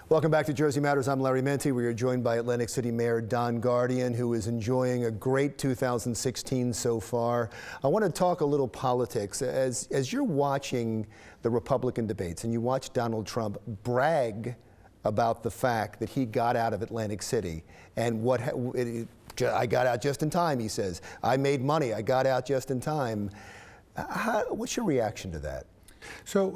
Welcome back to Jersey Matters. I'm Larry Menti. We are joined by Atlantic City Mayor Don Guardian, who is enjoying a great 2016 so far. I want to talk a little politics. As you're watching the Republican debates and you watch Donald Trump brag about the fact that he got out of Atlantic City and I got out just in time, he says. I made money. I got out just in time. What's your reaction to that? So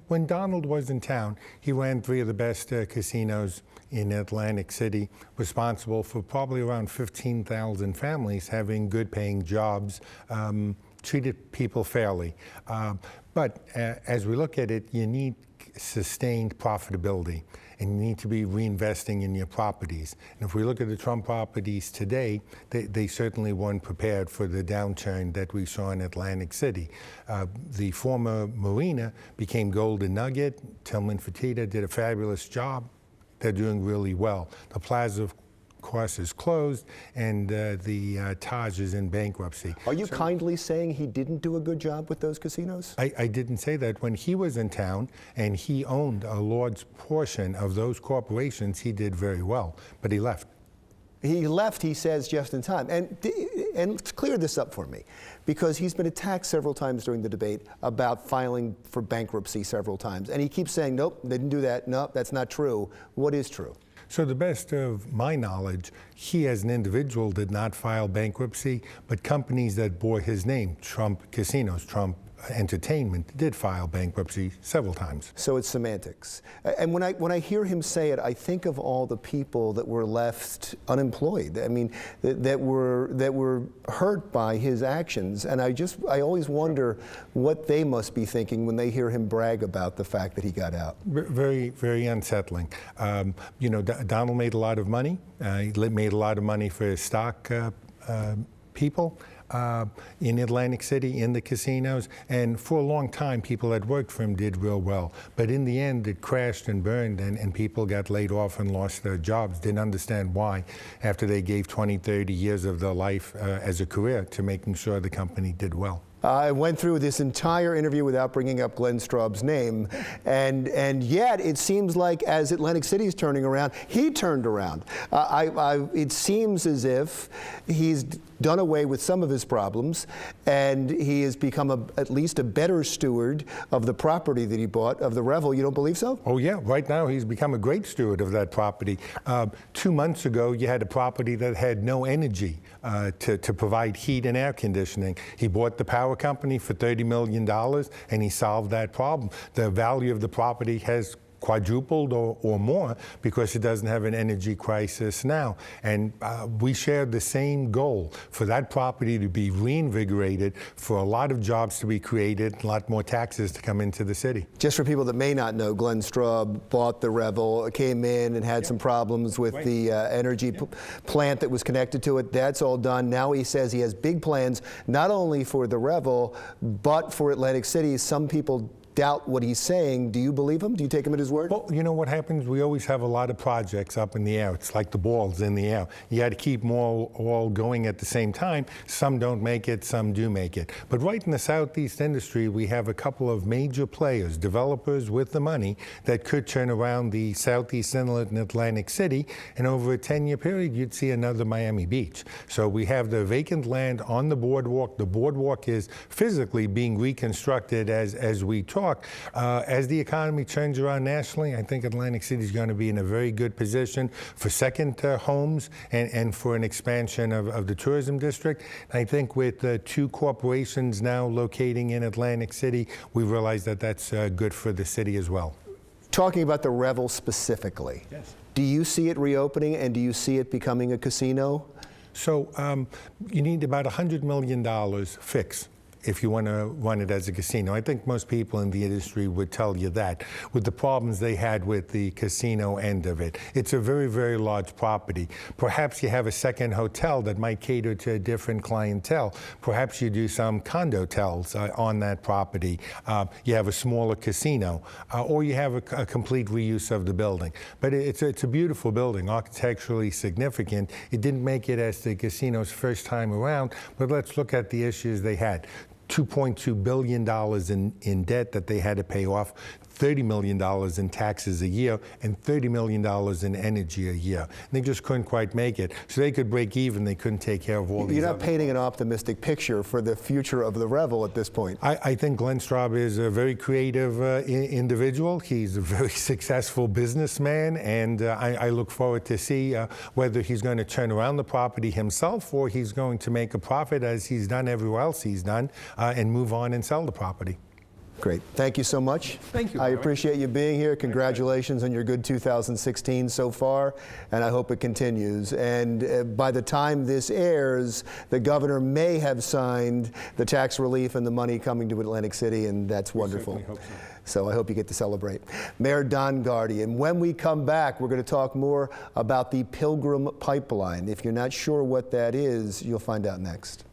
when Donald was in town, he ran three of the best casinos in Atlantic City, responsible for probably around 15,000 families having good paying jobs, treated people fairly. But as we look at it, you need sustained profitability, and you need to be reinvesting in your properties. And if we look at the Trump properties today, they certainly weren't prepared for the downturn that we saw in Atlantic City. The former marina became Golden Nugget. Tillman Fertitta did a fabulous job. They're doing really well. The Plaza, of course, is closed, and the Taj is in bankruptcy. Are you kindly saying he didn't do a good job with those casinos? I didn't say that. When he was in town and he owned a large portion of those corporations, he did very well, but he left. He left, he says, just in time. And clear this up for me, because he's been attacked several times during the debate about filing for bankruptcy several times. And he keeps saying, nope, they didn't do that. Nope, that's not true. What is true? So the best of my knowledge, he as an individual did not file bankruptcy, but companies that bore his name, Trump Casinos, Trump Entertainment, did file bankruptcy several times. So it's semantics. And when I hear him say it, I think of all the people that were left unemployed. I mean, that were hurt by his actions. And I always wonder what they must be thinking when they hear him brag about the fact that he got out. Very, very unsettling. You know, Donald made a lot of money. He made a lot of money for his stock people. In Atlantic City, in the casinos, and for a long time people that worked for him did real well. But in the end it crashed and burned, and people got laid off and lost their jobs. Didn't understand why, after they gave 20, 30 years of their life as a career to making sure the company did well. I went through this entire interview without bringing up Glenn Straub's name, and yet it seems like as Atlantic City is turning around, he turned around. It seems as if he's done away with some of his problems, and he has become at least a better steward of the property that he bought, of the Revel. You don't believe so? Oh yeah, right now he's become a great steward of that property. 2 months ago, you had a property that had no energy to provide heat and air conditioning. He bought the power company for $30 million, and he solved that problem. The value of the property has quadrupled or more because it doesn't have an energy crisis now. And we shared the same goal for that property to be reinvigorated, for a lot of jobs to be created, a lot more taxes to come into the city. Just for people that may not know, Glenn Straub bought the Revel, came in and had some problems with the energy plant that was connected to it. That's all done. Now he says he has big plans, not only for the Revel, but for Atlantic City. Some people doubt what he's saying. Do you believe him? Do you take him at his word? Well, you know what happens? We always have a lot of projects up in the air. It's like the balls in the air. You got to keep them all going at the same time. Some don't make it, some do make it. But right in the Southeast industry, we have a couple of major players, developers with the money that could turn around the Southeast Inlet and Atlantic City, and over a 10-year period, you'd see another Miami Beach. So we have the vacant land on the boardwalk. The boardwalk is physically being reconstructed as we talk. As the economy turns around nationally, I think Atlantic City is going to be in a very good position for second homes and for an expansion of the tourism district. And I think with two corporations now locating in Atlantic City, we realize that that's good for the city as well. Talking about the Revel specifically, yes. Do you see it reopening, and do you see it becoming a casino? So you need about $100 million fixed if you want to run it as a casino. I think most people in the industry would tell you that, with the problems they had with the casino end of it. It's a very, very large property. Perhaps you have a second hotel that might cater to a different clientele. Perhaps you do some condo-tels on that property. You have a smaller casino, or you have a complete reuse of the building. But it's a beautiful building, architecturally significant. It didn't make it as the casino's first time around, but let's look at the issues they had. $2.2 billion in debt that they had to pay off, $30 million in taxes a year and $30 million in energy a year. And they just couldn't quite make it. So they could break even. They couldn't take care of all these. You're not painting an optimistic picture for the future of the Revel at this point. I think Glenn Straub is a very creative individual. He's a very successful businessman, and I look forward to see whether he's going to turn around the property himself or he's going to make a profit, as he's done everywhere else he's done, and move on and sell the property. Great. Thank you so much. Thank you. I appreciate you being here. Congratulations on your good 2016 so far, and I hope it continues. And by the time this airs, the governor may have signed the tax relief and the money coming to Atlantic City, and that's wonderful. Hope so I hope you get to celebrate. Mayor Don Guardian, when we come back, we're going to talk more about the Pilgrim Pipeline. If you're not sure what that is, you'll find out next.